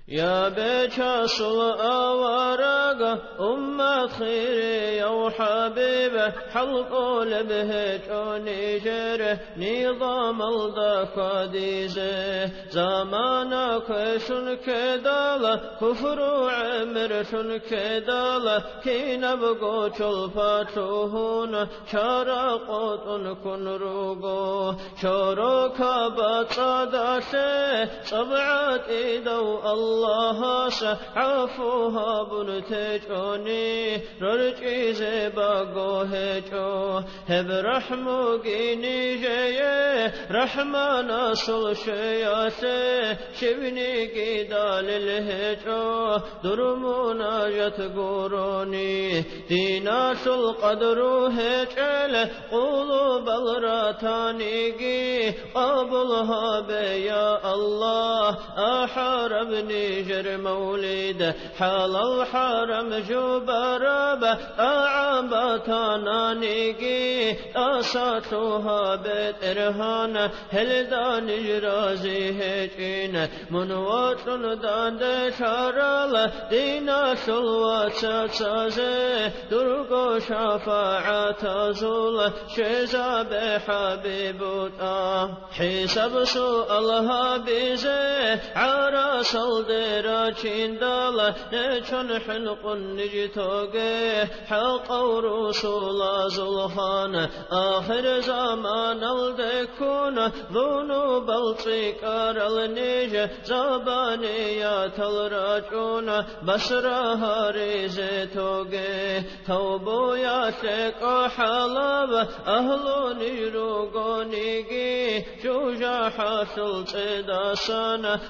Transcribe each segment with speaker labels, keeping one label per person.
Speaker 1: يا بكاسل أوارق أمة خيري يا حبيبه حلق لبه جوني جره نظام الدخاديزه زمانك شن كدالة كفر عمر شن كدالة كي نبقو تلفاتوهون شارقوت كن روغو شروك بطادشه صبعت إيدو الله عفوها بنتجوني رجعي زباقو هجو هب رحمو قيني جيه رحمن أصل شياته شبني قيدال الهجو درمونا يتقوروني ديناش القدر هجل قلوب الراتانيقي قبلها بيا الله أحاربني جر مولد حال الحرم جبرب أعبتنا نيقي أساتها بترهان هلدان جرازي هجين منوات دان دشارل دينا شلوات سازي درقو شفاعة زول شزاب حبيبوتا حساب سؤالها بيزي عرس الدراجين دالا نجن حلق نجتوغي حلق رسول زلخان آخر زمان الدكون ذنوب التكار النيج زبانيات الرجون بسرها ريزتوغي توبو يا شيك حلب أهل نيروغونيغي شوجا حاصل تداسانا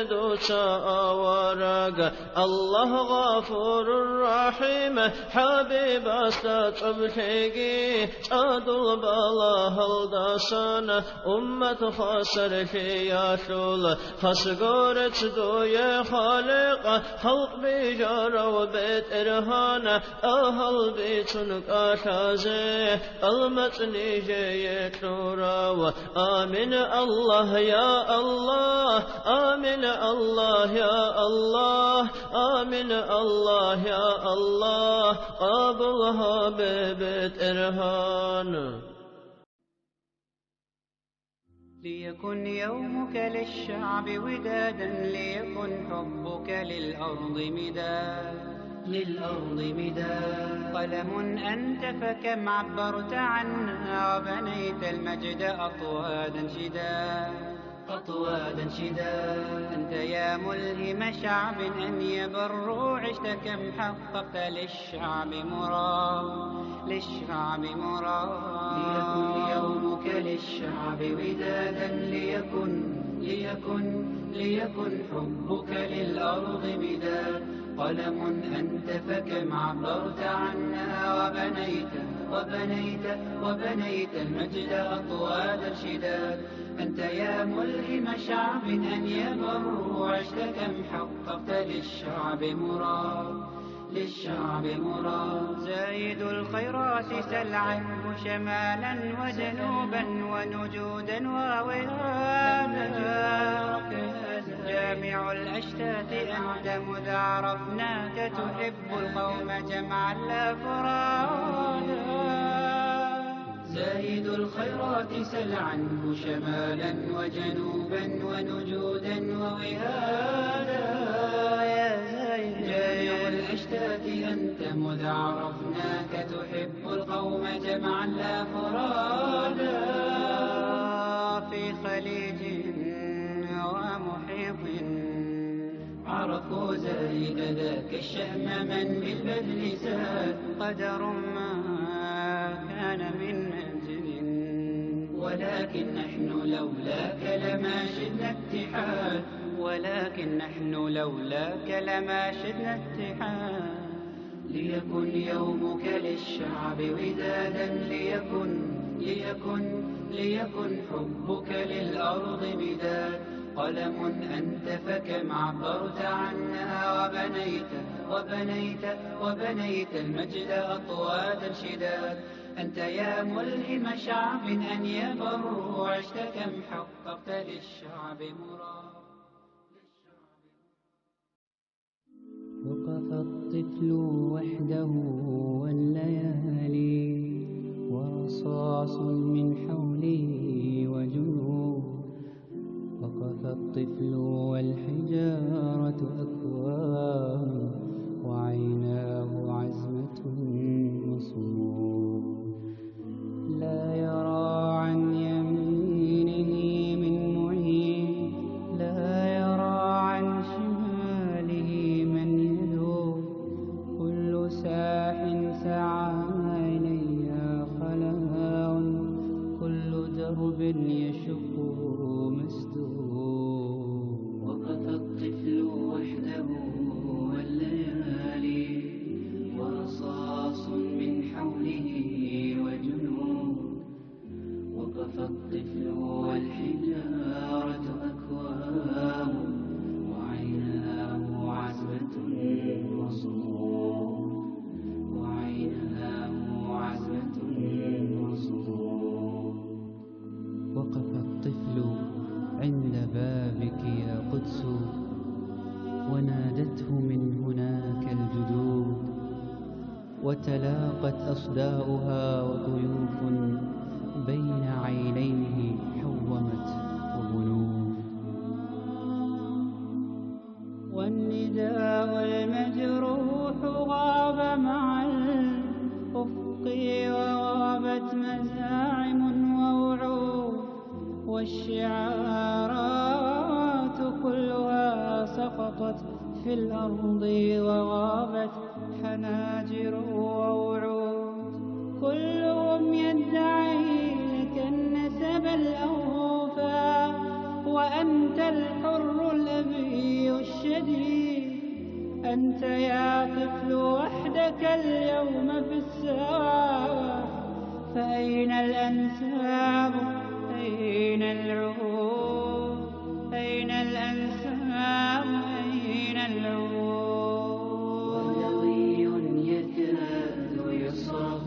Speaker 1: دوسا آوارق الله غفور رحيم حبيب استطبحيقي أدل بالله الداسانا أمة خسر يا شول خسقورت دوية خالق خلق بجار وبيت إرهانا أهل بيتنك أشازي المتني جيت نورا آمين الله يا الله آمين الله يا الله آمين الله يا الله قابلها ببيت إرهان
Speaker 2: ليكن يومك للشعب ودادا ليكن حبك للأرض مداد قلم أنت فكم عبرت عنا وبنيت المجد أطوادا شداد أنت يا ملهم شعب أن يبروا عشت كم حققت للشعب مراد ليكن يومك للشعب ودادا ليكن حبك للأرض مداد قلم أنت فكم عبرت عنا وبنيت المجد أطوادا شداد أنت يا ملهم شعب أن يبروا عشت كم حققت للشعب مراد زايد الخيرات سل عنه شمالا وجنوبا ونجودا ووهادا جامع الأشتات أنت مذ عرفناك تحب القوم جمعا لا فرادا زايد الخيرات سل عنه شمالا وجنوبا ونجودا ووهادا جامع الأشتات أنت مذ عرفناك تحب القوم جمعا لا فرادا في خليج ومحيط عرفوا زايد ذاك الشهم من بالبذل زاد قدر ما كان من منزل ولكن نحن لولاك لما شدنا اتحاد ليكن يومك للشعب ودادا ليكن حبك للأرض مداد قلم أنت فكم عبرت عنا وبنيت المجد أطوادا شداد أنت يا ملهم شعب أن يبروا عشت كم حققت للشعب مراد الطفل وحده والليالي ورصاص من حوله وجنود. وقف الطفل والحجارة أكوام وعيناه عزمة مصمود. لا يرى عن يمينه من معين، لا يرى عن شماله من يدعو. كل ساح سعى إليها خلاء، كل درب يشق مسدود. وقف الطفل وحده والليالي ورصاص من حوله وجنود. وقف الطفل والحجارة أكوام وعيناه عزمة وصمود. وعيناه عزمة وصمود. وقف الطفل عند بابك يا قدس، ونادته من هناك الجدود. وتلاقت أصداؤها وطيوف بين عينيه حومت وبنود. والنداء المجروح غاب مع الأفق، وغابت مزاعم ووعود. والشعارات كلها سقطت في الأرض، وغابت حناجر ووعود. كلهم يدعي لك النسب الأوفى، وأنت الحر الأبي الشديد. أنت يا طفل وحدك اليوم في الساحة، فأين الأنساب؟ أين العهود؟ أين الأنساب؟ أين العهود؟ ولوي يكاد يصرخ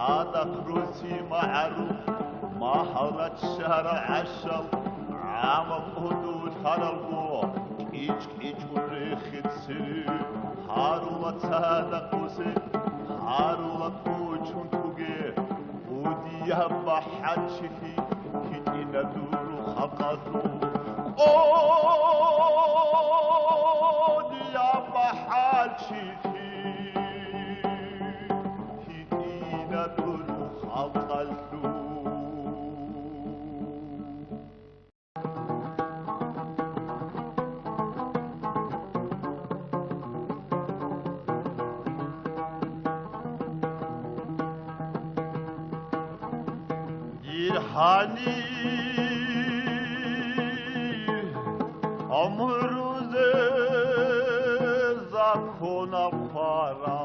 Speaker 3: صادق روسي معروف ما حولت شهر عشر عامل حدود هربو كيج كيج وريخت سري هارولت صادق روسي هارولت وجهن توجي ودي بحد شفي كي ندور خقدو ودي بحد شفي hani amruze zakona para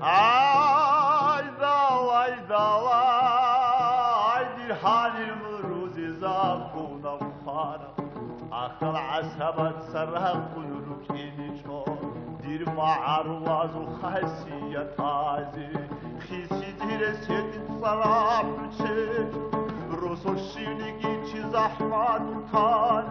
Speaker 3: ay dalay dir hani amruze zakona para akal asabat sarhab kuluk inicho dir ma'arwaz khasiyat azi خیزیدیر سلام چه رسوشینگی چی زحمت کن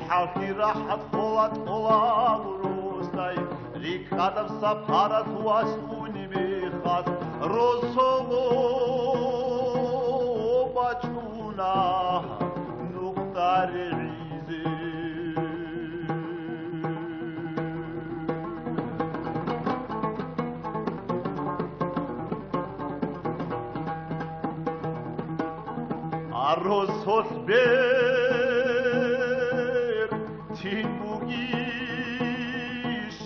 Speaker 3: حقی راحت خلات خلا روستای ریکادم سپارت واسونی میخواست رسولو بچونا نقطه ریزی Arroz ber tinbugish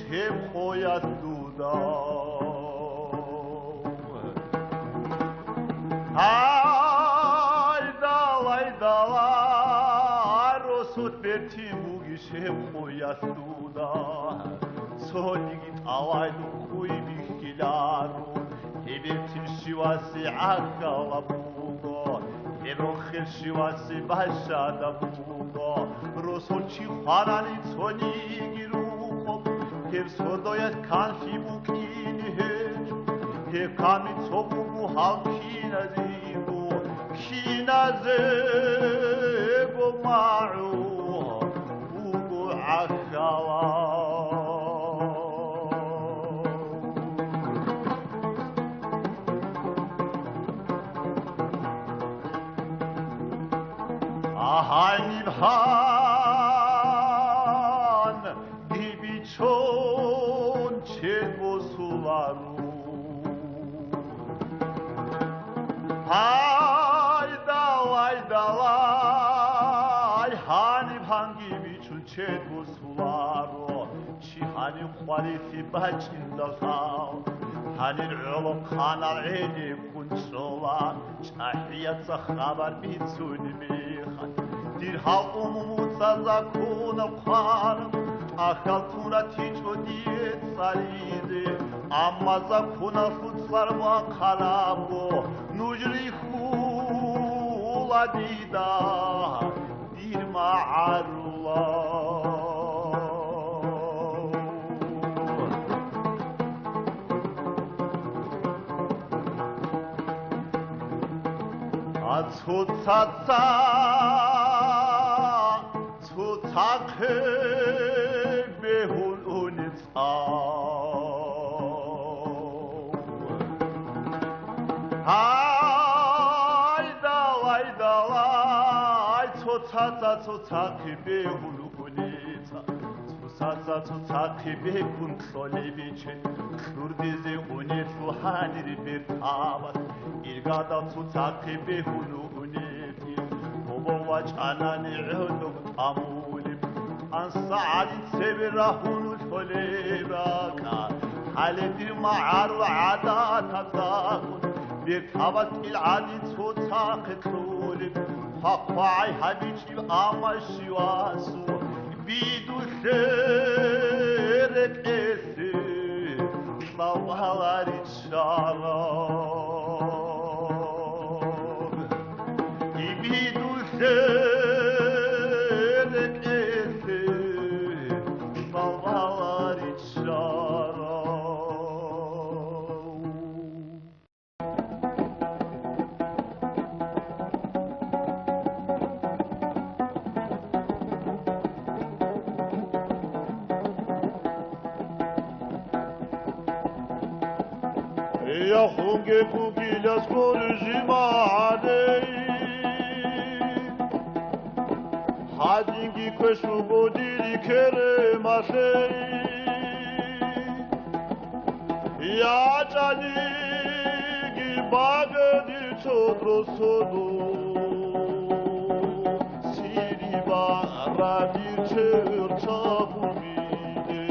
Speaker 3: hem khoyat duda ay dalay arroz ber tinbugish hem khoyat duda sonigit alaydu khuy bihkilaru hebirtin shivasi akalabu Erochel shivasi bashada bugo Rosochi kharani tsoni giruko Kev sordoyat kanfi bukini hej Kev kami tsobu halkina zigo Kina zego ma'u Bugo akala Hanibhan gibi çon çelbosuları Hayda Hanibhan gibi çon çelbosuları Çihani khalifi bacında sağ Hanir ulum kanar eli kunçola Çahiyat khabar bitsuni mihad Dir halqumumutsa zakona khanım Akhaltuna tiço diyet sarizi Amma zakona futsar va kharabo Nujri khula dida Dir ma'arullah Atsutsatsa Tsutake behul unitsa Haydalay Tsutake behul unitsa Tsutake behun solevice Şurdizi unitlu hanir bir tabat İrgada Tsutake behulu uniti Kobovaç anani ğuduk amulim Ansa'adit sevirahunu tolebaka Haledir ma'ar ve adat azakun Bir tabat il'adit Tsutake tulim Hakka'y habiçiv ama şivasu Bidu şerek esi Lavhalar içşarab Bidu şerek esi Lavhalar içşarab يا خونجي كوكي لاسكور جمالي حدينجي كشو بوديري كرماشي يا جانيجي باغدي چودرو سودو سيري بارادي چرچابوميدي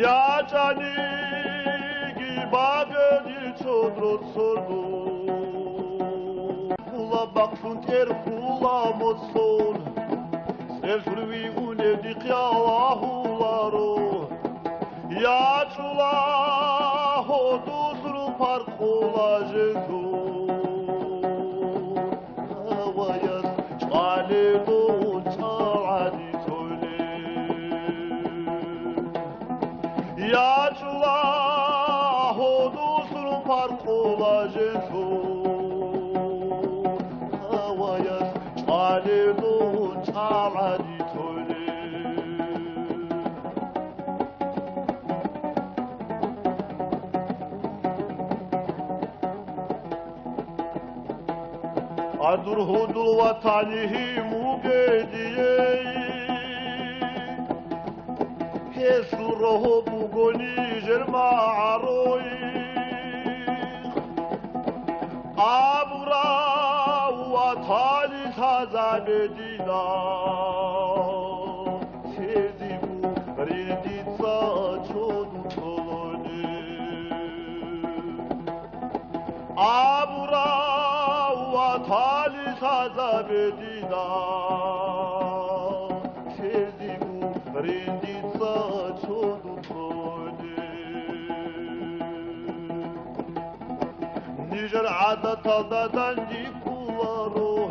Speaker 3: يا جانيجي باغدي چودرو سودو فولا باقشون تر فولا مصول سرسروي ونبدي قيالاهولارو يا چولا هدوسرو parkola jesu havayas çaledo çağadi söyle ya çula hodusru parkola jesu havayas çaledo çağadi söyle Adur hudul vatanihi mugediye Hesu roho bugoni jerma aroi Abura vatani tazabedina Sezibu riditsa çodu toloni Abura vatali sazabedina Sezigu rinditsa çodutoni Nijer adat aldadan dikularo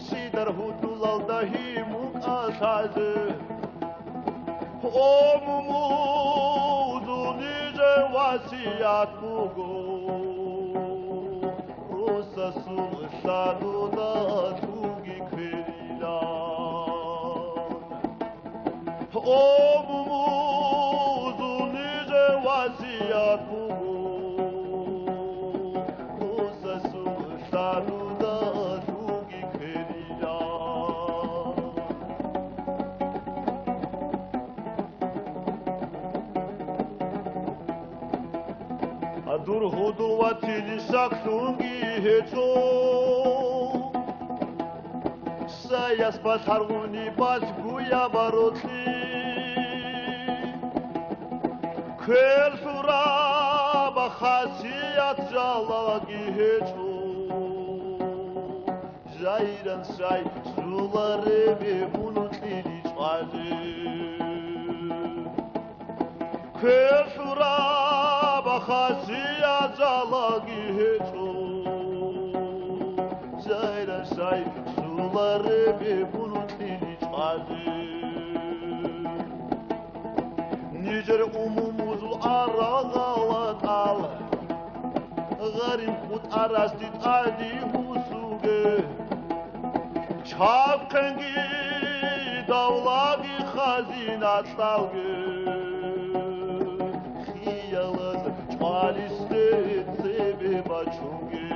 Speaker 3: Sidar hudulal dahi muk asazı O mumuzu nice vasiyat bugu Saluda tugi kverilan O mumuzun nice vasiyat bu Kusasu saluda tugi kverilan Adur hudu vatili saksungi hecho Sayas pasarguni bas guya barotli Kel sura bakhasiyat jalagi hecho Jairan say sulare ve bunutli çali Kel sura bakhasiyat jalagi hecho Jairan say sulare ve bunutli çali Nicer umumuzul aragalat al Garim kut arastit adi husuge Çapkengi davlagi hazinat salge Hiyalaz çaliste sebe baçunge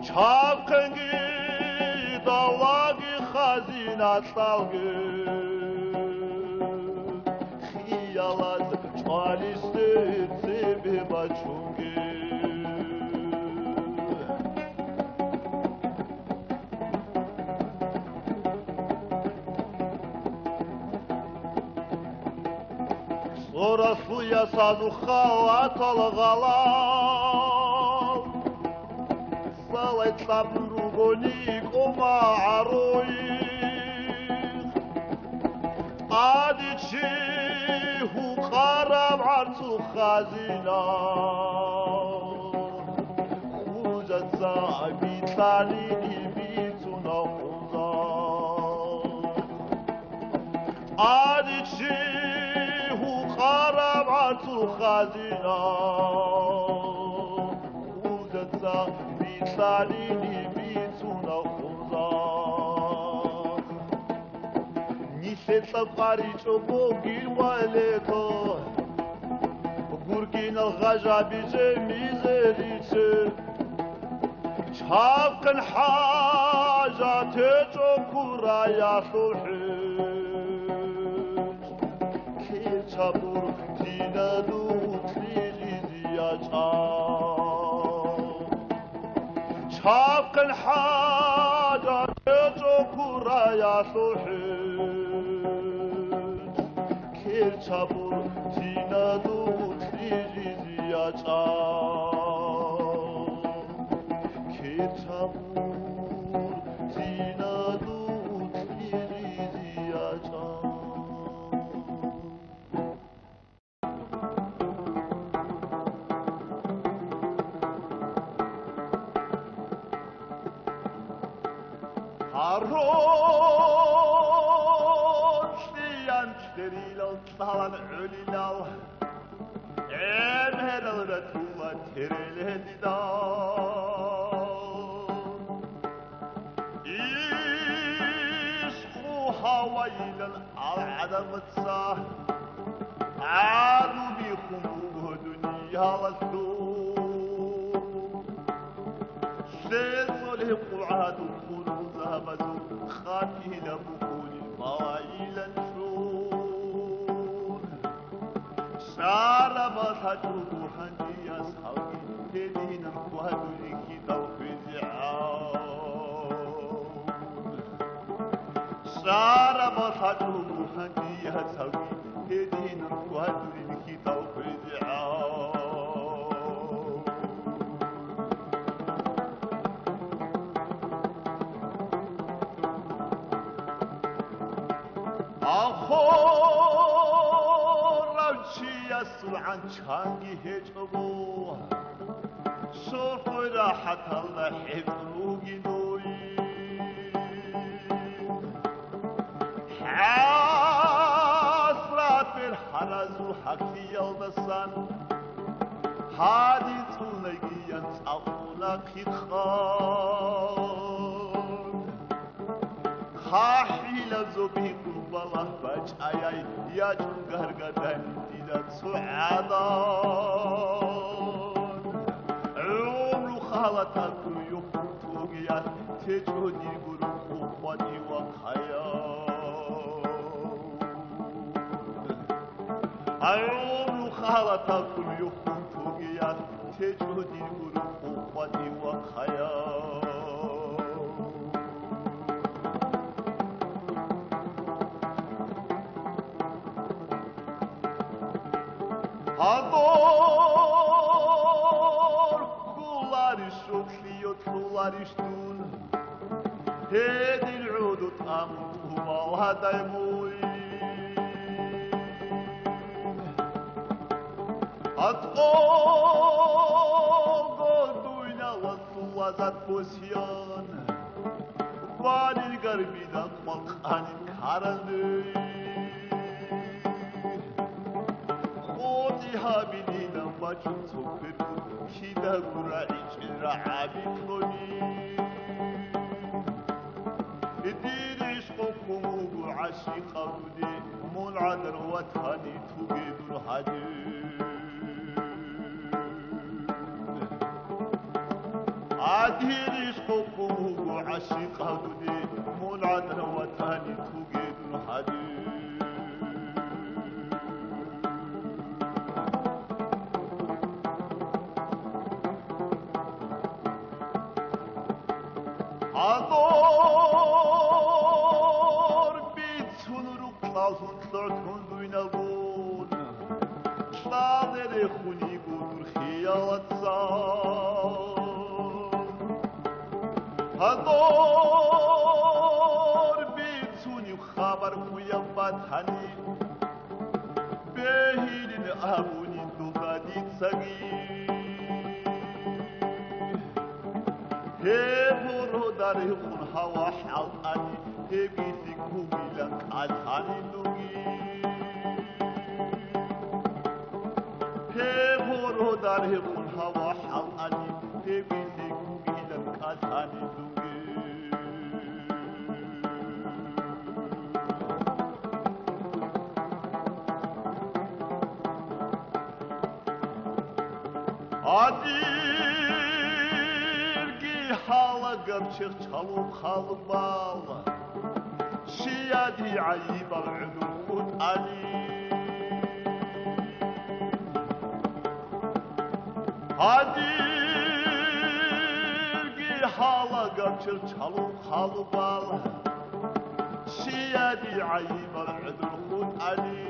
Speaker 3: Çapkengi davlagi hazinat salge Hiyalaz çaliste sebe baçunge Sonra suya sadu halat algalal Salay tlapru gonik oma aroik Adiçi hukaram arzu khazina Khuzat zabitani ibituna khuzat Adiçi hukaram arzu khazina Khuzat zabitani ibituna khuzat تتقاري چوبوگیر والتو گورگین الغجابی جمیزری چه شافكن حاجات جوكورا يا صلحج كيف شابور تينا دوت ليلي يا شافكن حاجات جوكورا يا صلحج كيف شابور تينا دوت ليلي يا Çamur zinadut liriziyacam Harroş diyen şteril talan ölilal Emherel Resulullah terele didal ويلا العدم الصاح عادوا بيخموه دنيا والسوق سيسوا لهقوا عادوا كونوا ذهبتوا خاتي لبقول الموايل نشور شاربا تجربوا حنجي أصحابي تدين الكوهدوا لكي توفي زعام شاربا تجربوا حنجي أصحابي تدين الكوهدوا لكي توفي زعام آخور روچی اصل عن چانگی هجبو شرف راحت الله حفظوگی دوی حسرات الحرز و حقی یلدسان هادی تونگی انتاقونا کی خان خاحيل زبي قربله باج اياي يا جنغر غدان ديدات سعادان عمرو خالتك يخون توغيات تجودي قرب خوفاني وخيال عمرو خالتك يخون توغيات تجودي قرب خوفاني وخيال Ador kulları şokliyo tularıştun Hedil udut amtuva hadaymuy Atol goduyla vasuvazat posyan Vanil garbidan malkanin karanıy هابلينا ما تنصبر كده قرعيش الرعابي فلوني الدين عشقكم وعشيق أبدي مول عدر وطهني تجد الحديد الدين عشقكم وعشيق أبدي مول عدر وطهني تجد الحديد Ador bitsunuru klasun sortun duynabun Şadere khuni gudur khiyalatsan Ador bitsuni khabar khuyam bathani Behilin abunin dudadit sagi هبورو داره خون هوا حلقانی هبیتی کومیلن قلحانی لوگی هبورو داره خون هوا حلقانی هبیتی کومیلن قلحانی لوگی Adirgi halagam çık çalıp halbal Şiyadi ayyibal udul khud ali Adirgi halagam çık çalıp halbal Şiyadi ayyibal udul khud ali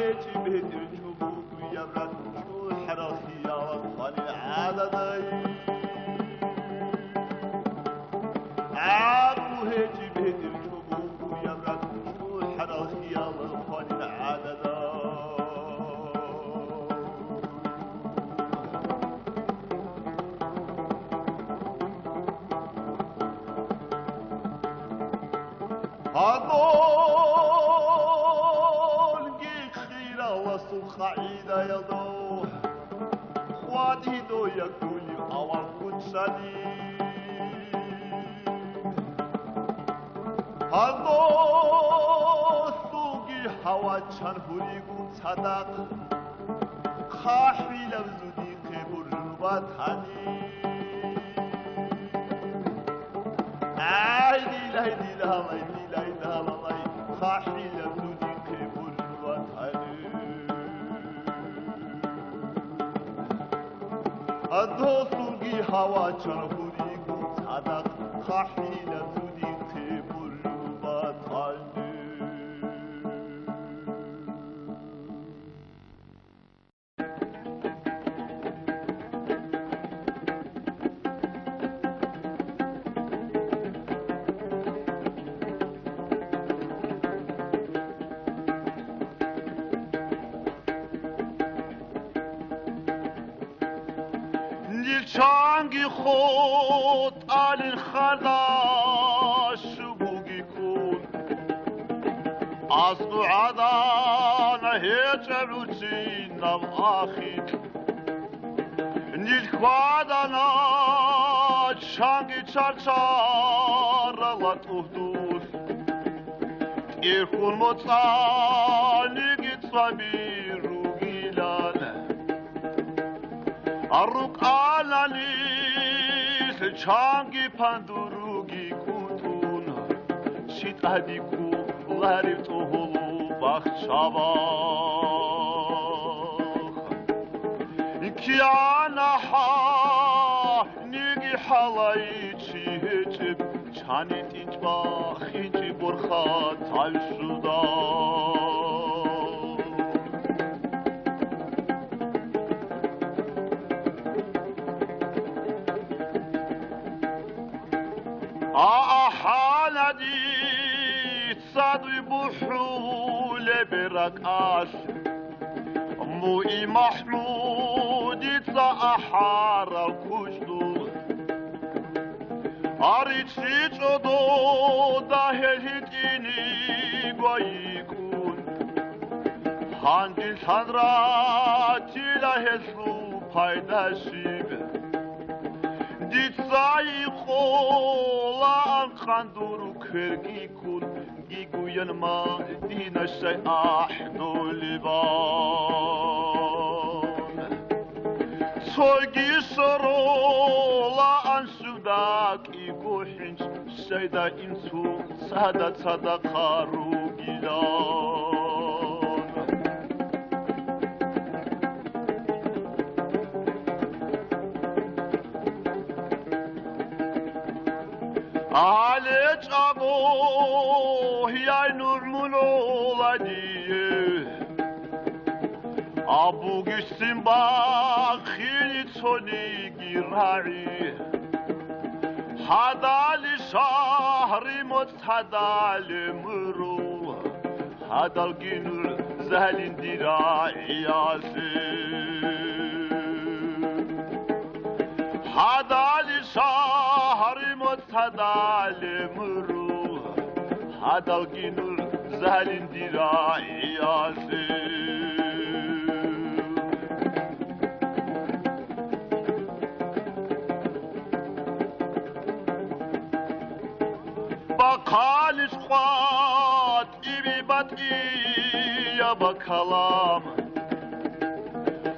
Speaker 3: هيجي بهدي الجبوب ويبرد شو الحراثي يا وطن العالمي عابو هيجي بهدي الجبوب ويبرد شو الحراثي يا وطن العالمي خعيدة يضوح خواتي دو يقولي أوان كنشاني هدو سوقي هوا چنهوريگو صدق خاحي لفزودي قبر الوطني عيدي لهدي لها لهدي لها لهي خاحي لفزودي قبر الوطني الدوسوگی هوا چنهوریگو صدق خاحی لزودی تیبور وطنی چانگی خود آل خرداش بوگی کن از تو عدان هیچ روچی نو آخی نیل خوادانا چانگی چار لط اهدوش ایرکون مطانی گیت سامی روگی لانه Aruk alanis changi pandurugi kutun shit adiku larif tohulu bakhshabakh ikiana ha nigi halay chihechib chanit inchbakh inchi borkha talshuda حالدي صدي بحول بركاش موي محمود صاحر كشدو أريتشي جدو داهلتيني بايكون هانجي صدراتي لهسو پايداشيب ديتساي قولان خاندورو كرگي كون گيگوين ما دينا شي احدو لبان سوگي سرولا انسوداك ايگو حنش شيدا انسو سادا صدقارو گيلان عليك أبوه يا نور مولادي أبو قسم باخيني توني قراعي هذا لشهر موت هذا لمرو هذا الجنور زهل دراعي هذا لشهر هذا لمرو هذا الجنور زهل دراعي بقالش خوات إبي بطئي ya bakalım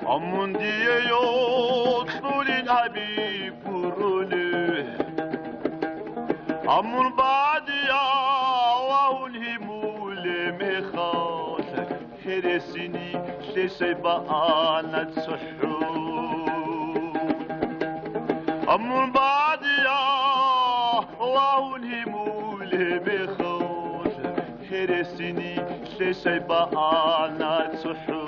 Speaker 3: Amun diye yoksulun abi kurulu Amun badiya vahun himule mekhal Heresini sese baanat suhu Amun badiya vahun himule mekhal Heresini sese baanat suhu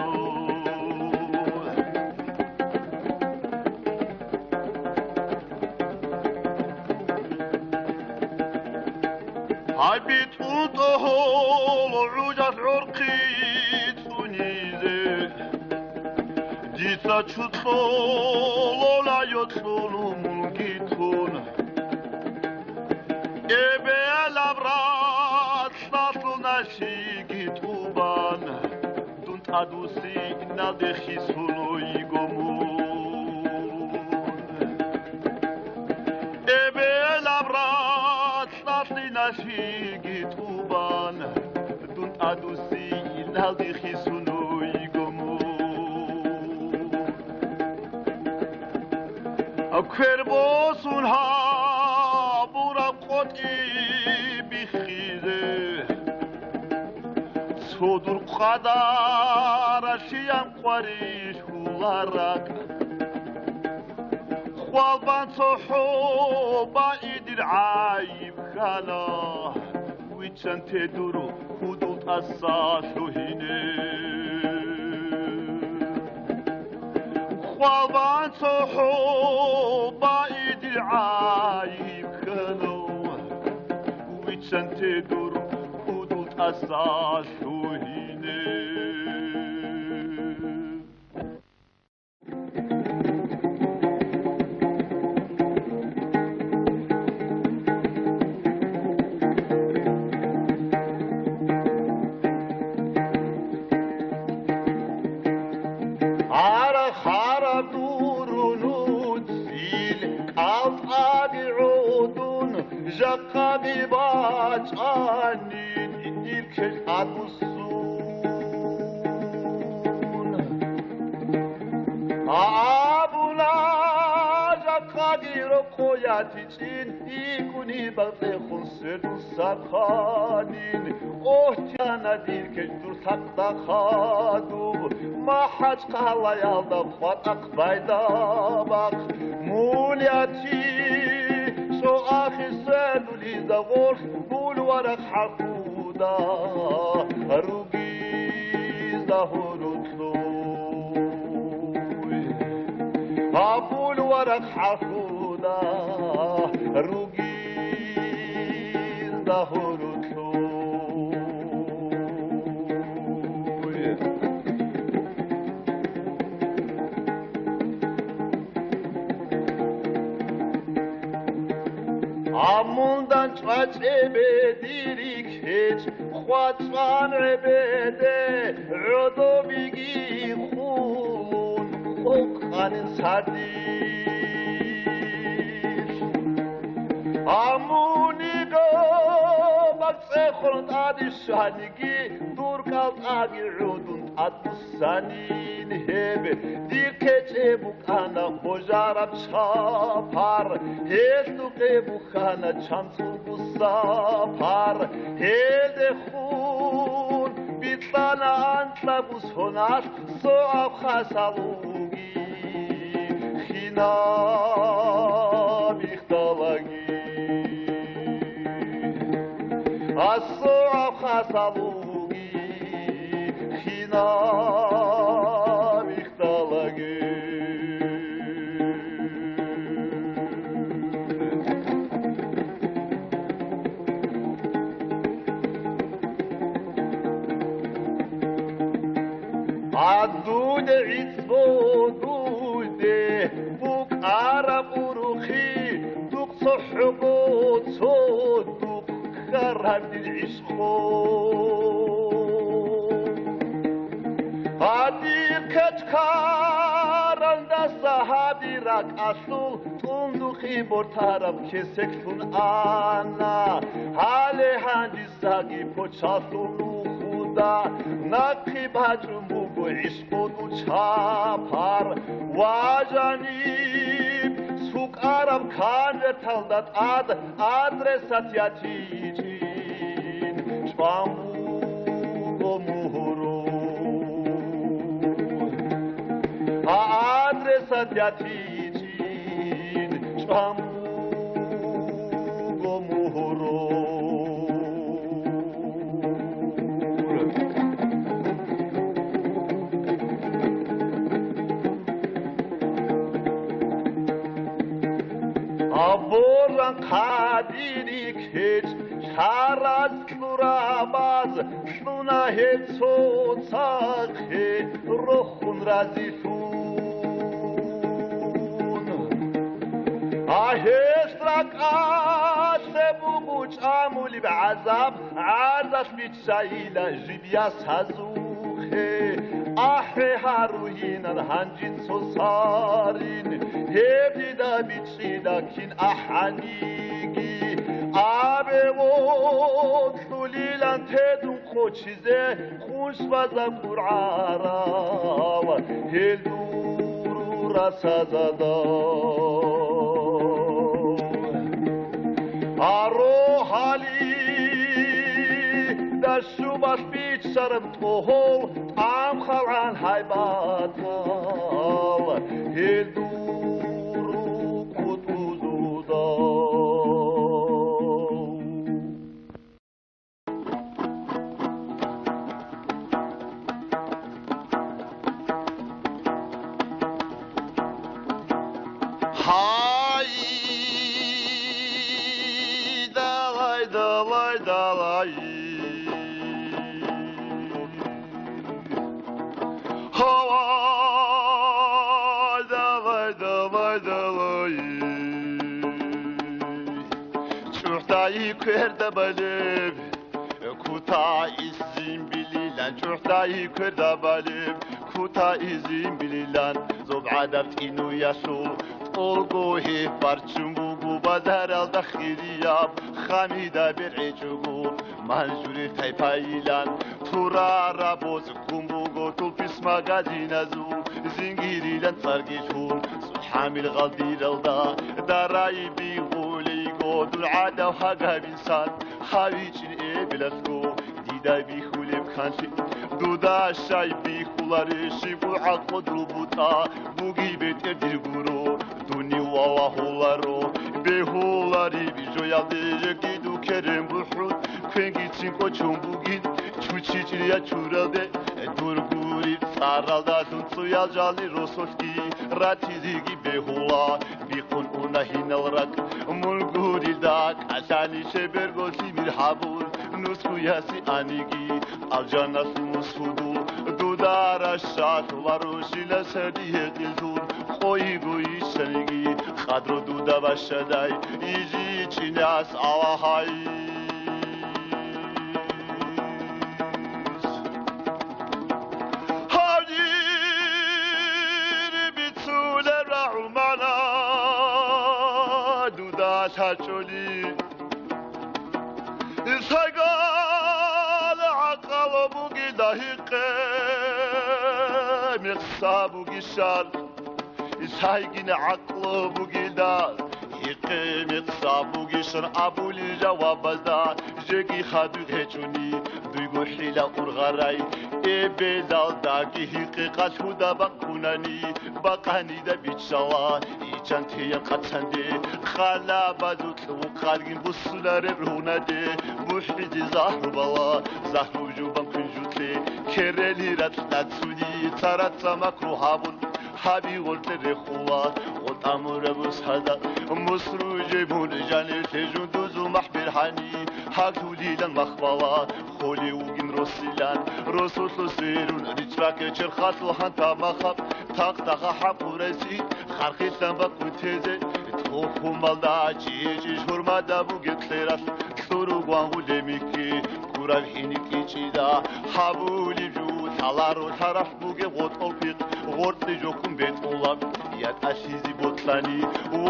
Speaker 3: Habit utohol ujas urqit unize Dita çutol ola yotlunum gitun Ebe labrat statul nashi gituban Dunt adusi nadechisuno igomun Ebe labrat nashi gituban Dunt adusi nadechisuno کرباسون ها برا قطعی بخیزه صدر قدرشیم قریش هولارک خوابان صحو با ایدر عایب خانا ویچن تدرو خودت اساسو هینه خوابان صحو با ایدر عایب خانو ویچن تدر خودت اساسو هینه Jakabi bacanin dirkeş adusun Abuna jakadiro koyat için ikuni bakte khunsedun sakhanin Ohtiyana dirkeş dursakta khadu Mahaç kalayalda khatak bayda bak Mulyati شو آخي سالو لي زغور بول ورق حقودا روبي زهور تلوي بول ورق حقودا روبي زهور تلوي Amundan çaçebe dirik hiç Xvaçvan ebede Udo bigi khun Okhanin sardiş Amunigo Bakse khurund adişanigi Durkalt agi udun adbusanin hebe Dikeçe bukana hojarab çapar Helduke bukana çamsul busapar Helde khun bitlana antla bushonar Soab khasalugi Khina bixtalagi As-soab khasalugi Khina bixtalagi Adud itzvo dude buk arab uruhi duk sohbot soduk kharab ishqo Hadir kaçkaran da sahadirak asul tunduhi bortarab keseksun ana hale handisagi poçasulu da nakhi bhatrum bugo ispodu chapar wajani suqaram khan ertaldat adresat yaticin chvamu muhuru adresat yaticin chvamu muhuru Aboran khadiri khet charaz klurabaz shluna hetsotsakhe rokhun razifun ahestrak asebuch amuli bazab azas mitsaila jibias hazukhe ahe haruhinan hanjin sosarin hebida bitsida kin ahanigi abevot tulilan tedun khochize khusvaza qurara helduru rasazada aro hali da shubas bitsarm tohol am khalan haybatal heldu Kırdabalım, kuta izin bililen. Çuhtayı kırdabalım, kuta izin bililen. Zob'adar tinu yasu, olgu hep parçumbugu bazar al dakhiliyab. Khamida bir'icugu, manjuri taypaylan. Turara boz kumbugu, tulpis magazinazu. Zingirilen sargishun, subhamil ghadir alda. Darai bihuli دل عاده وحقها بإنسان خاويتشن بلاسكو ديدا بيخولي بخانشي دودا الشاي بيخولاريشي بوعق ودروبوتا بوغي بيت ادرغورو دوني واواهولارو بيهولاري بيجويالدي يكيدو كرم بوحود كوينجي تشنكو چونبوغين چوچيچريا چورالدي دورغوري سارالدا سنسويال جالي روسوشكي راتيزيگي بيهولا بيخون اونا هينالرات Mulguridak asani sebergosi mirhabul nuskuyasi anigi aljanas musfudu dudara shat varusila sadiye qiltur qoigu isanigi qadro duda bashadai izi chinas awahai Tacholi Isagal aqal bugi dahiqe miqsabu gishal Isaygin aql bugi da hiqe miqsabu gishal abuli jawabada jegi khadu hechuni duygu hila urgharay ebedal da hiqe qashuda bakunani baqani da bitsala Chantiya qatsande khala bazut uqargin busulare runade bushidi zahru bala zahru juban kunjutle kereli ratlatsudi taratsa makruhabun habi golte rekhula otamura bushada musruje bun jane tejunduzu mahbir hani hakulilan makhbala kholi ugin rosilan rosul sirun richrak cherkhasl hanta makhab taq taqa hapuresi خرخیستم با کوتهزه توخومالدا چیچی شورمادا بوگتلراس سوروگوان گولمیکی کورال هینیکی چیدا حبولی جو تالارو طرف بوگه غطول پیق ორწი ჯოქუმ ბეტულა იატაშიზი ბოთლანი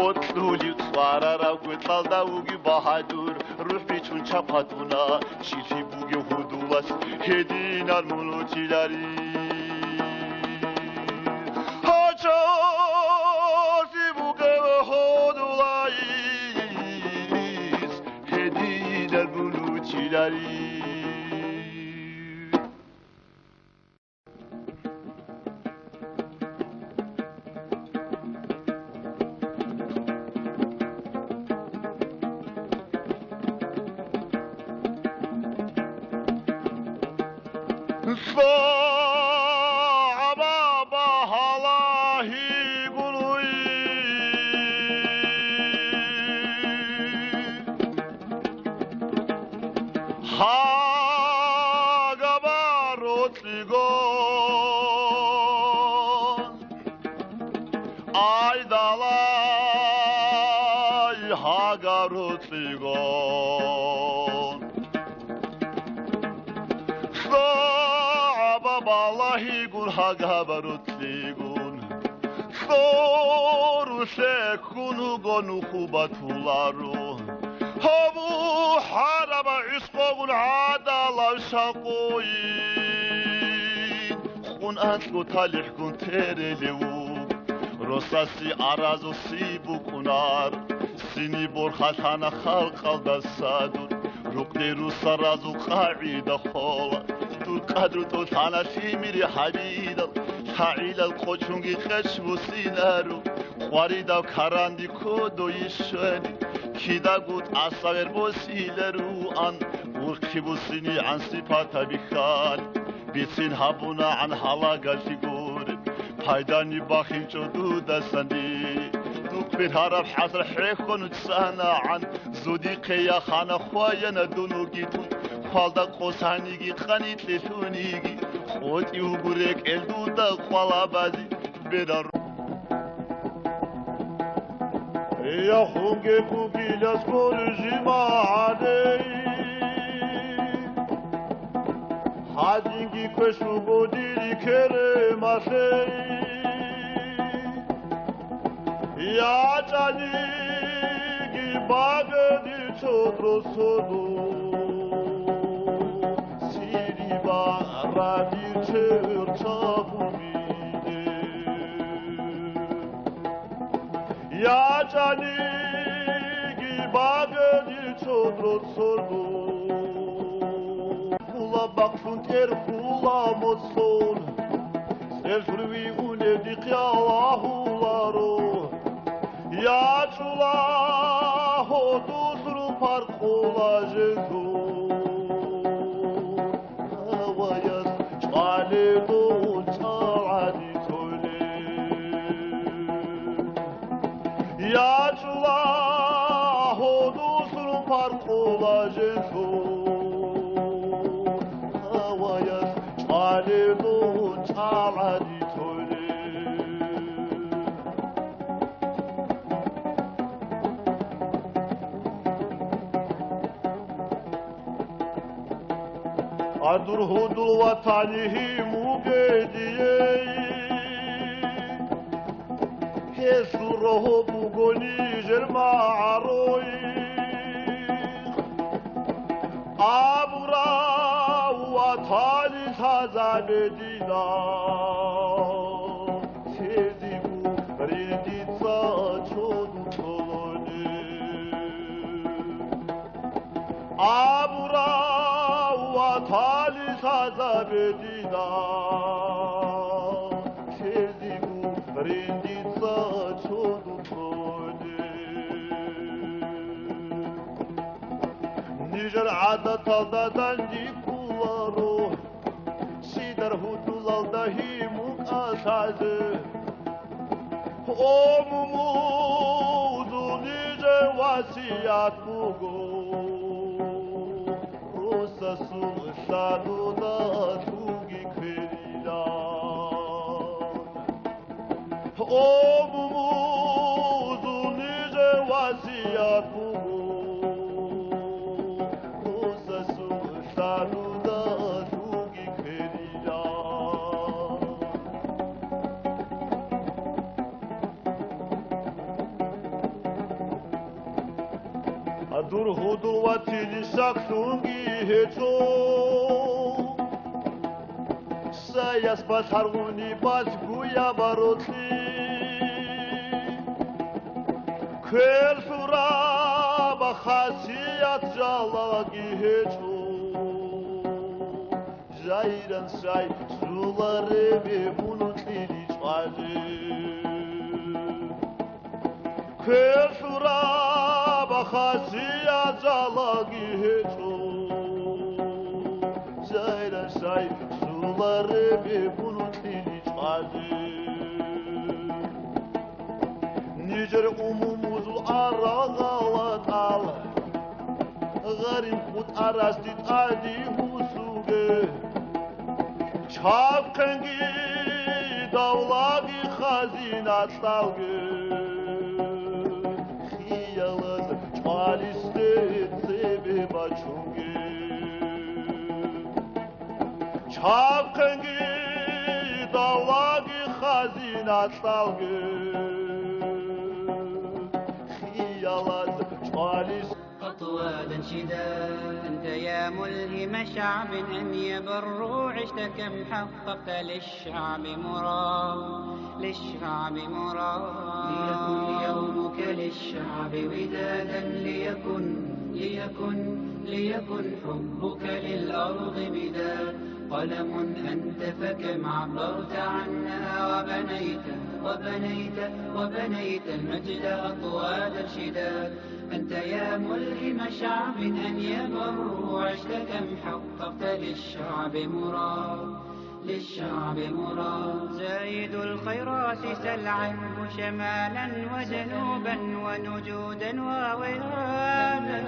Speaker 3: ოთლული ყვარარა გვეტალდა უგი ბაჰადურ რუჰი ჩუნჩა ფატუნა ჩიჩი ბუგე ჰუდულას ჰედინარ მულუჩილარი ჰაჩო სიბუგე ჰუდულაის ჰედინარ მულუჩილარი Hagabarutligun Soru sekunu gonu kubatularu Habu haraba iskogun adala şakoyin Kun antlu talihkun terelevu Rosasi arazu sibu kunar Sini borhatana khalqalda sadur Rukderu sarazu qaida khola قدر تو تناشی میری حبیدم تعیل قچونگی خشم و سینارو خواریدم کارندی کدوی شنی کیدا گود اصغر بوسیلرو آن ورکی بوسینی عن صفات بیخال بیسین هبونا عن حالا گلتی گورد پایدانی باخین چودو دستندی دوک بیر هرب حصر حیخون تسانا عن زودی قیا خانه خواین دونو گیتون Falda qosanigi qanitli tunigi Xoti ugurek elduda qalabazi bedar Ya hunge kugilas korujima adei Hadingi kwesu bodiri kere masei Ya chanigi bagadi chodro sodu Radir çığır çabumide Ya canigi bagadi çodrot sordu Kula bakşun ter kula motson Selfurvi unedik ya Allahularo Ya çula hodusru parkula jesu Ya çula hodusru parkula jesu havaya çalidun çaladi tole Adur hudul vatanihi mugediyeyi Esuro bugoni jermaroi Abura watali hazabedina Sezibu reditsa çodu tolone Abura watali hazabedina Sezibu reditsa Nijer adat aldadan dikullaro Sidar hudul aldahi mukasadı O mumudu nice vasiyat bugu Rusa sulşadu da tugi kverilan O mumudu nice vasiyat bugu Adur hudur watili saktungi heto Sayas bas harguni bas guya barotli Kel sura bakhasiyat jalagi heto Zairan say zulare be bunutli çali Kel sura bakhasiyat jalagi heto Zairan say zulare be bunutli çali Nicer umumuzul aragalat al Garim kut arastit adi husuge Çapkengi davlagi hazinat dalgı Hiyalat çaliste sebe baçunge Çapkengi davlagi hazinat dalgı
Speaker 2: أطواد انشداد أنت يا ملهم شعب أن يبروا عشت كم حققت للشعب مراد ليكن يومك للشعب ودادا ليكن حبك للأرض مداد قلم أنت فكم عبرت عنها وبنيت المجد أطواد الشداد أنت يا ملهم شعب أن يبروا عشت كم حققت للشعب مراد زايد الخيرات سل عنه شمالا وجنوبا ونجودا ووهادا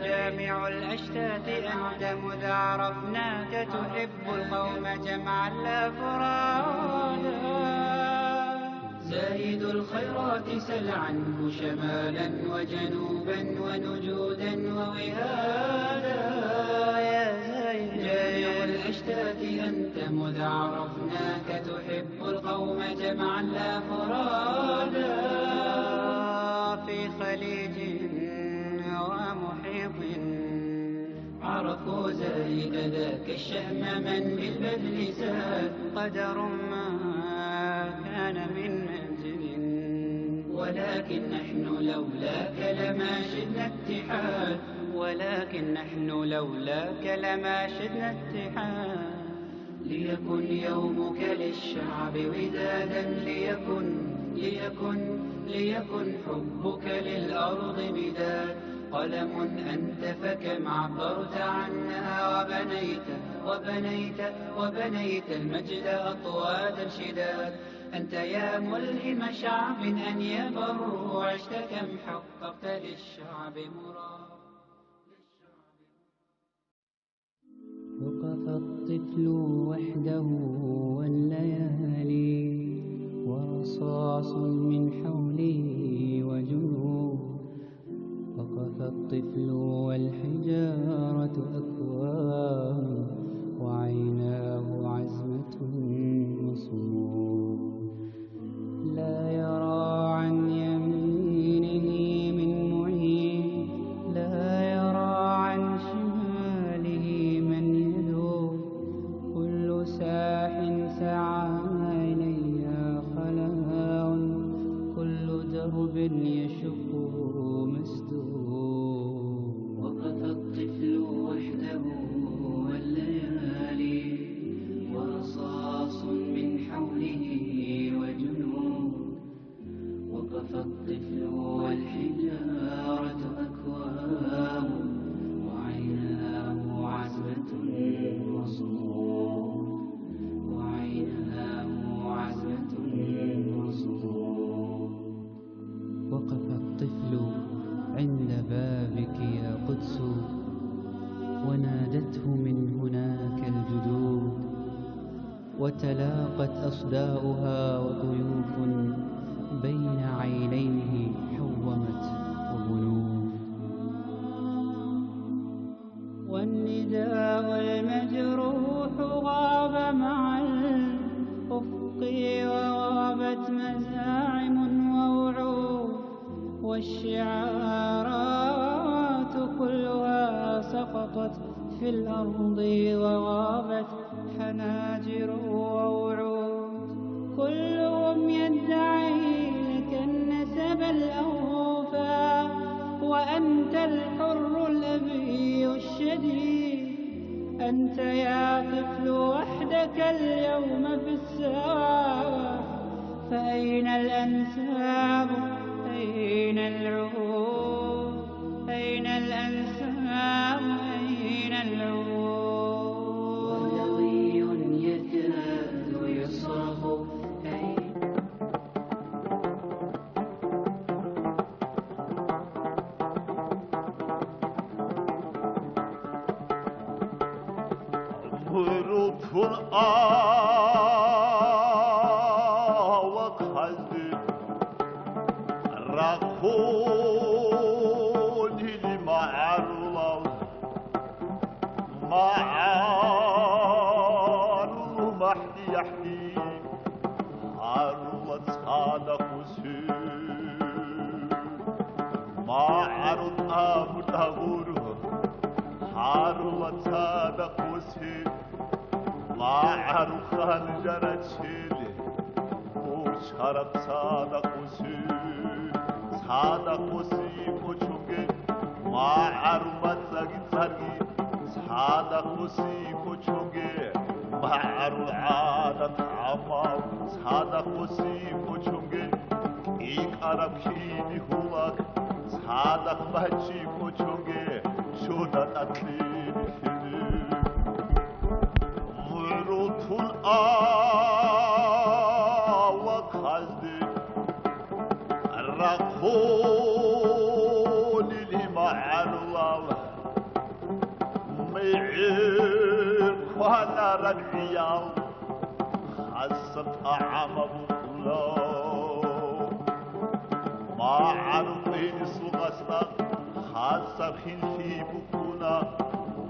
Speaker 2: جامع الأشتات أنت مذ عرفناك تحب القوم جمعا لا فرادا زايد الخيرات سل عنه شمالا وجنوبا ونجودا ووهادا جامع الأشتات أنت مذ عرفناك تحب القوم جمعا لا فرادا في خليج ومحيط عرفوا زايد ذاك الشهم من بالبذل زاد قدر ما كان من منزل ولكن نحن لولاك لما شدنا اتحاد ليكن يومك للشعب ودادا ليكن حبك للأرض مداد قلم أنت فكم عبرت عنها وبنيت المجد أطواد شداد أنت يا ملهم شعب أن يبروا عشت كم حققت للشعب مراد
Speaker 4: وقف الطفل وحده والليالي ورصاص من حوله وجنود وقف الطفل والحجارة أكوام وعيناه عزمة وصمود لا يرى عن يمينه من معين لا يرى عن شماله من يدور كل ساح سعى إلي خلاء كل درب يشق مسدود
Speaker 2: وقف الطفل وحده والليالي ورصاص من حوله وجنود وقف الطفل والحجارة أكوام وعيناه عزمة وصمود
Speaker 4: وقف الطفل عند بابك يا قدس ونادته من هناك الجدود وتلاقت أصداؤها وطيوف بين عينيه حومت وبنود والنداء المجروح غاب مع الأفق وغابت مزاعم ووعود والشعارات طابت حناجر ووعود كلهم يدعي لك النسب الأوفى وأنت الحر الأبي الشديد. أنت يا طفل وحدك اليوم في الساحة، فأين الأنساب أين العهود أين الأنساب أين العهود.
Speaker 2: ولوي يكاد يصرخ
Speaker 3: وقحزي رخوني لمعرض معرض محدي يحكي عرض صادق وسير معرض أمر أغوره عرض صادق وسير معرض خنجرة شيلي وشرق صادق وسير صادق وسير وشوكي معرض متزاقي تزاقي صادق وسير وشوكي معرض عادة عمال صادق وسير وشوكي إيك عرب كيني هولاك صادق بحجي وشوكي شودا تطليني خيري وقحزي رخوني لمعرض ميعير وانا رجعيال خاصة عمب الله ما عرفين سلغسنا خاصة خين في بكونا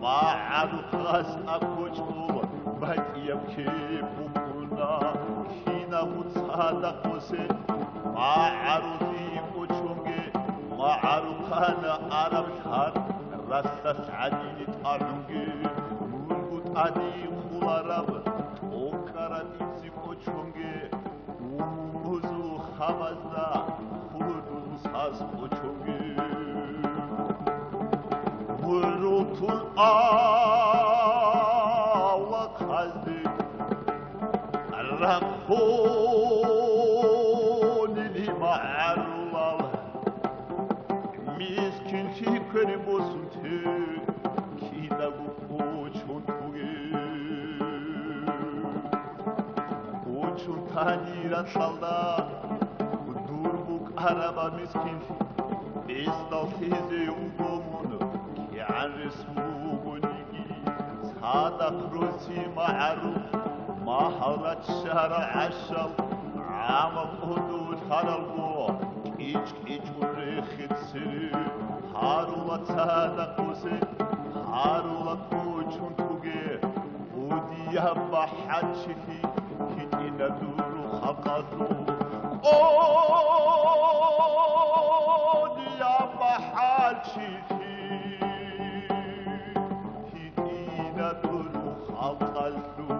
Speaker 3: ما عرف خاصة كوشنو بات يبكي بكونا خينا متصادق وسن ما عرفي كوشنجي ما عرفانا عرب شهر رسس عديني تارنجي مولغوت عدي خلارب توكرا نيسي كوشنجي وموزو خمزنا خلدو ساس كوشنجي مروت وقحزي رخوني لمعرض مسكين شكري بوسنتي كيدا بوچون توغي بوچون تانيرا سالدا دوربوك عربا مسكين بيستال تيزي وقومون كيان رسموغونيكي صادق روسي معروف مهارة شارع عشل عمق حدود حرلبو كيش كيش وريخت سري حارولة صادق وسي حارولة كوچون توغي ودي يبا حدشفي كي ندورو خقدو ودي يبا حدشفي كي ندورو خقدو.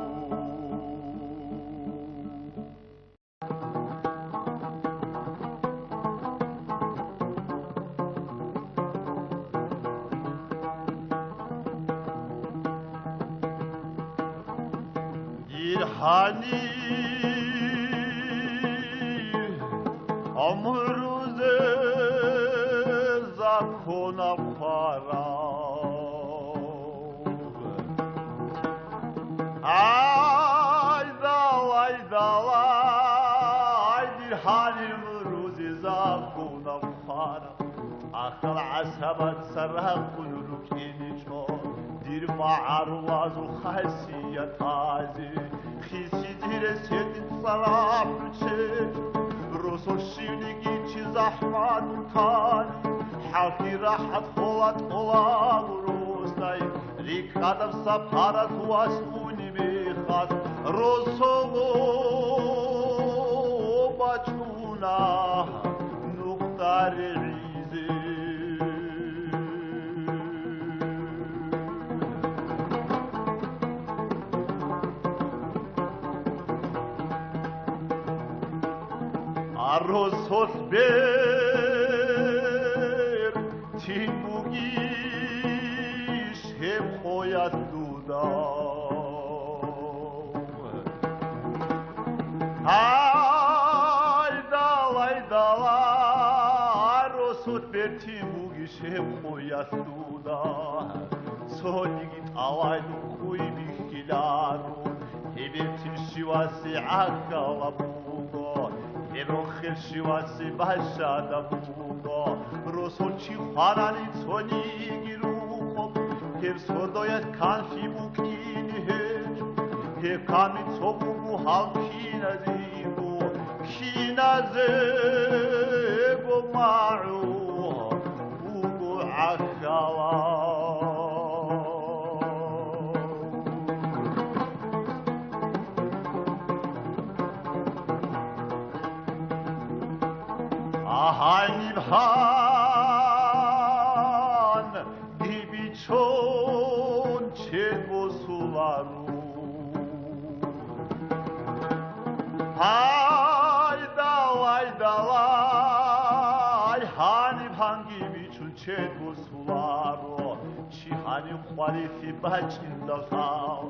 Speaker 3: hani amruze zakona para ay hani amruze zakona para akıl asabat sarhab kunuluk inicho dir ma'arwaz khasiyat azi khisi dire sedit salam çek rusul şivligi çi zahmat kan hafi rahat polat ola rusday rikadav saparat wasuni bikhas rusulu bachuna nuqtari arrosos ber timbugi shem khoyat duda ay dala arrosos ber timbugi shem khoyat duda sonigi tawai khui bikilaro hebirtin shivasi akala bugo Erokhel shivasi bashada bugo Rosochi kharani tsoni giruko Hev sodoyat kanfi bukini hej Hev kami tsobu muhal kinazigo Kinazego ma'u Bugo akala Hanibhan dibichon çedvosularu Haydalay Hanibhan dibichon çedvosularu Çihani khwarifi bacindasal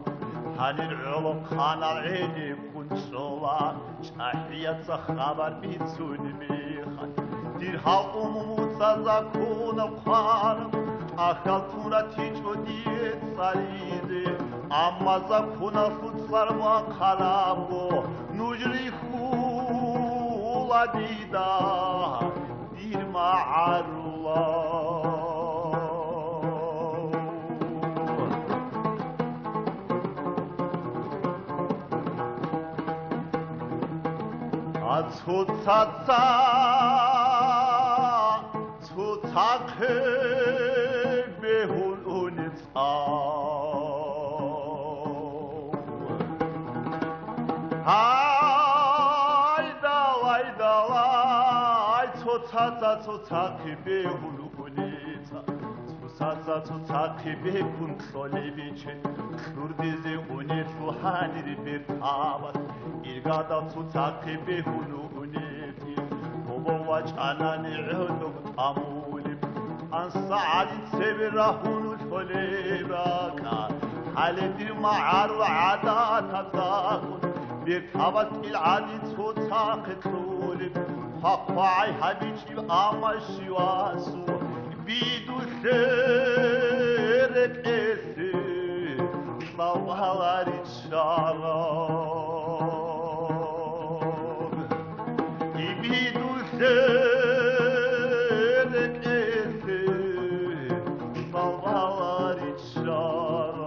Speaker 3: Hanir ulum khanal eni kunçola Çahiyatsa khabar bitsuni mikhan Dirhal umumutsa zakona khanım Akhaltuna tiço diyet saridi Amma zakona futsar va kharabo Nujri khula dida Dirma arula Atsutsa Tutakhe behul unitsa Haydalay Tutakhe behul unitsa Tutakhe behul soliviche Kurdize unitsu hanir bir tabat İrgada Tutakhe behul unitsi Bobovaç anani uduk amulim Ansa'ad sevirahunu tolebaka Haledir ma'aru adat azakun Bir tabat il'adi tutakhe tulim Hakka'y habiçi ama şivasu Bidu şerek esi Savalar içalar Bidu şerek esi Savalar içalar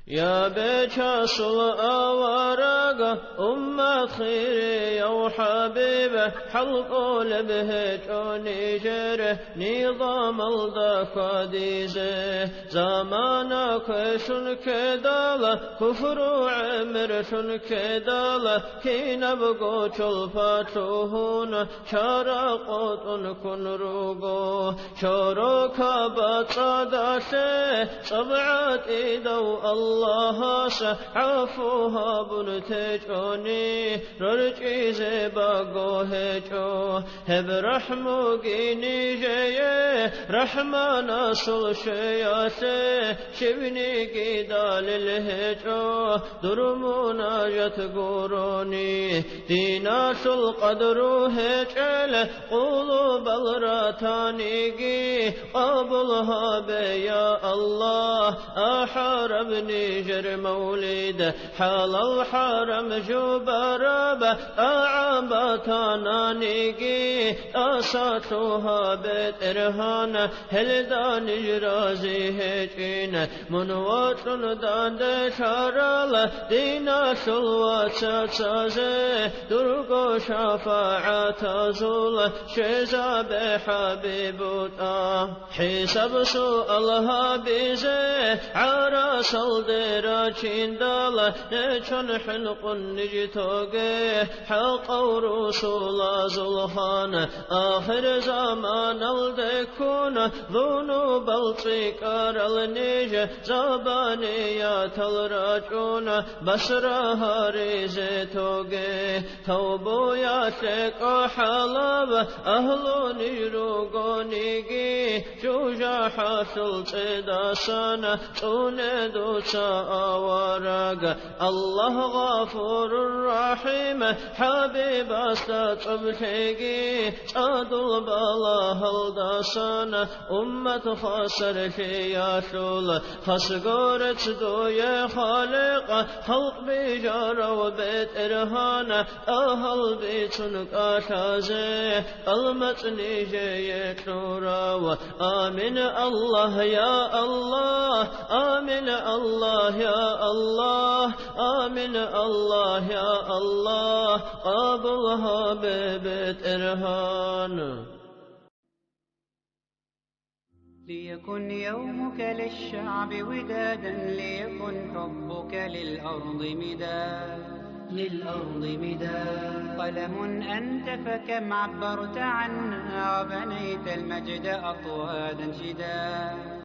Speaker 1: يا بجاسل أوارق أمة خيري يا حبيبه حلقوا لبهجوني جره نظام الدخاديزه زمانك شن كدالة كفر عمر شن كدالة كي نبقو شلفاتوهون شارقوت كن روغو شروك بطادشه صبعات إيدو الله عفوها بنتجوني رجعي زباقو هجو هب رحمو قيني جيه رحمن أصل شياته شبني قيدال الهجو درمونا يتقوروني ديناش القدر هجل قلوب الراتانيقي قبلها بيا الله أحاربني جر مولد حال الحرم جبرب أعبتنا نيقي أساتها بترهان هلدان جرازي هجين منوات دان دشارل دينا شلوات تازي درقو شفاعة زول شزاب حبيبوتا حساب سؤالها بيزي عرس الدراجين دال نشن حلق نجتوغي حق رسول زلخان آخر زمان الدكون ذنوب التكار النيج زبانيات الرجون بسرها ريزتوغي توبو يا شك حلب أهل نيروغونيغي جوجا حاصل تداسانا تندو ساوارغ الله غفور رحيم حبيب استطبتغي أدل بلا هلداسانا أمة خسر يا شول خسقورت دوية خالق خلق بجار وبيت إرهانا أهل بيتن قاشازي المتني جيت نورا آمين الله يا الله آمين الله يا الله آمين الله يا الله قابلها ببيت إرهان
Speaker 2: ليكن يومك للشعب ودادا ليكن حبك للأرض مداد قلم أنت فكم عبرت عنا وبنيت المجد أطوادا شداد